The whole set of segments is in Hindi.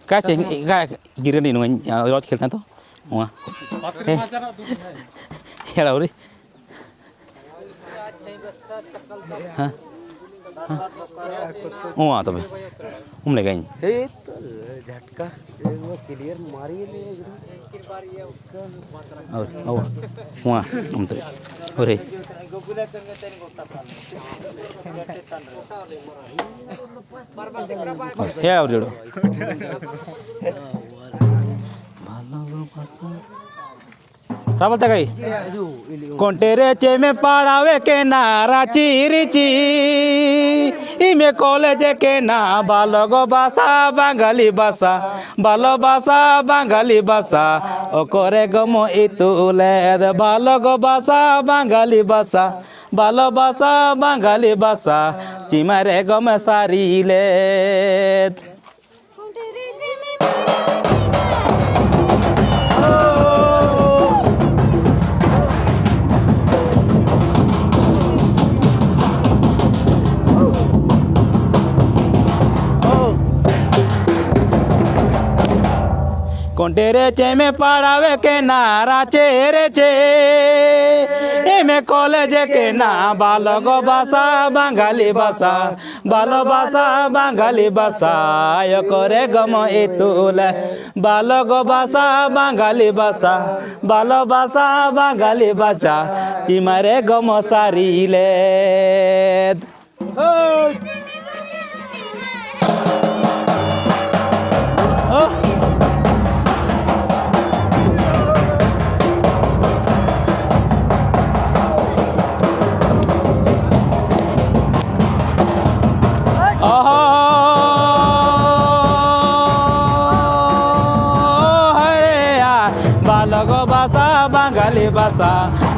Ka sing ka giran di nungan rot khilna to. Wa. Hela uri. Ha. Wa to be. Le gain. हे तो झटका वो क्लियर मारी ले और wa to. Ore. Hela uri do. Rawal तक कोंटेरे चे में पढ़ावे के नारा चिरिची इमे कॉलेज के ना बालगो भाषा बांगाली भाषा बालो भाषा बांगाली भाषा ओ करे गमो इतुले बालगो भाषा बांगाली भाषा बालो भाषा बांगाली भाषा चिमारे गम सारीले कोंटेरे चे में पढ़ावे के नारा चेरे चे एमे कॉलेज के ना बालगो भाषा बांगाली भाषा बालो भाषा बांगाली भाषा यो करे गम इतुले बालगो भाषा बांगाली भाषा बालो भाषा बांगाली भाषा तिमारे गम सारीले भाषा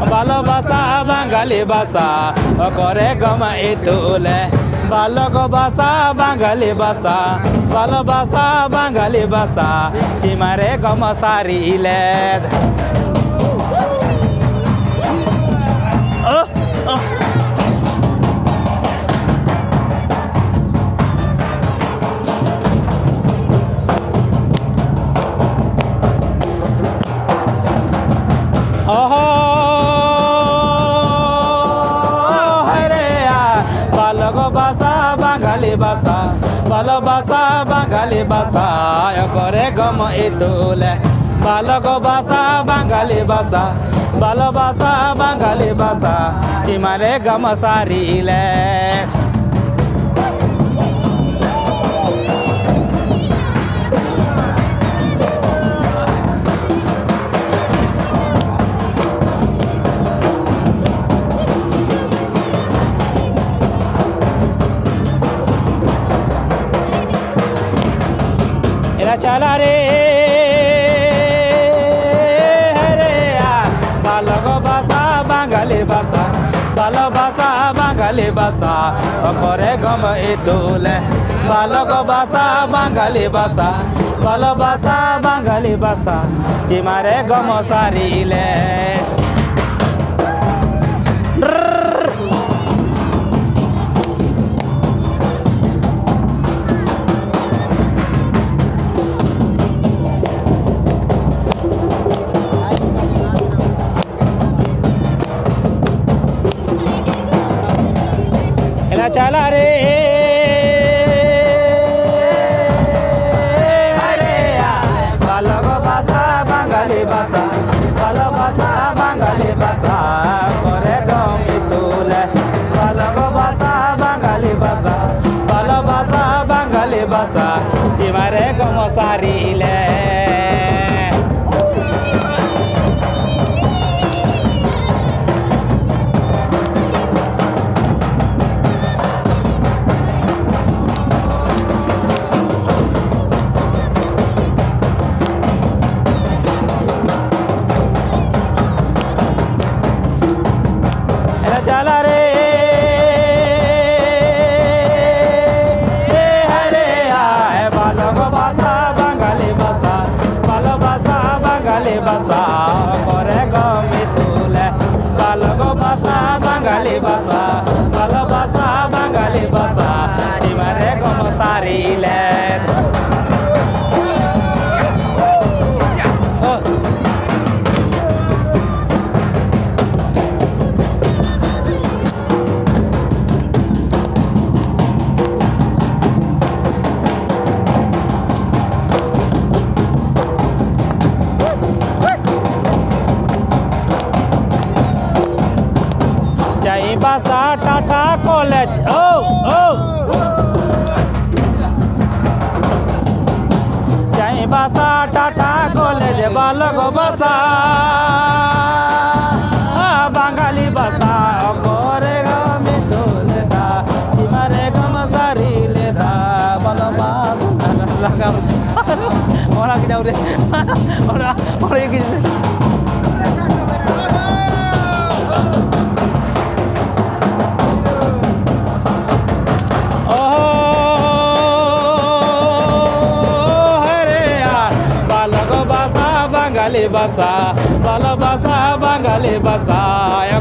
बालो भाषा बांगाली भाषा करे गम इतुले बालगो भाषा बांगाली भाषा बालो भाषा बांगाली भाषा चिमारे गम सारीले भाषा बालो भाषा बांगाली भाषा करे गम इतुले बालगो भाषा बांगाली भाषा बालो भाषा बांगाली भाषा तिमारे गम सारीले चला रे रे बालगो भाषा बांगाली भाषा बालो भाषा बांगाली भाषा करे गम इतुले बालगो भाषा बांगाली भाषा बालो भाषा बांगाली भाषा चिमारे गम सारीले चला रे बालगो भाषा बांगाली भाषा बालो भाषा बांगाली भाषा करे गम इतुले बालगो भाषा बांगाली भाषा बालो भाषा बांगाली भाषा चिमारे गम सारीले चला रे बालगो भाषा बांगाली भाषा ভাষা টাটা কলেজ ভালো গো ভাষা বাঙালি ভাষা করে গমি তোলে দা চিমারে গম সারিলে দা বলো লাগাম ওরা কি যাও রে ওরা ওরা কি বাঙালি ভাষা ভালো ভাষা বাঙালি ভাষা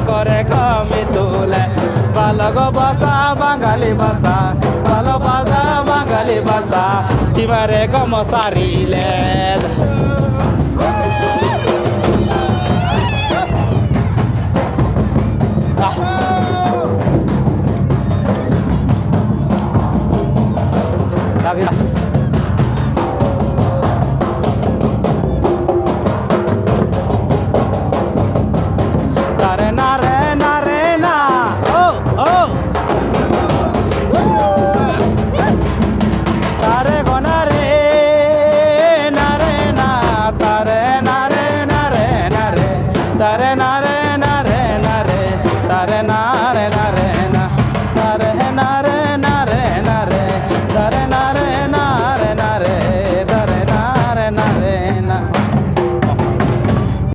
করে কমি তোলে ভালো ভাষা বাঙালি ভাষা ভালো ভাষা বাঙালি ভাষা চিমারে গম সারিলে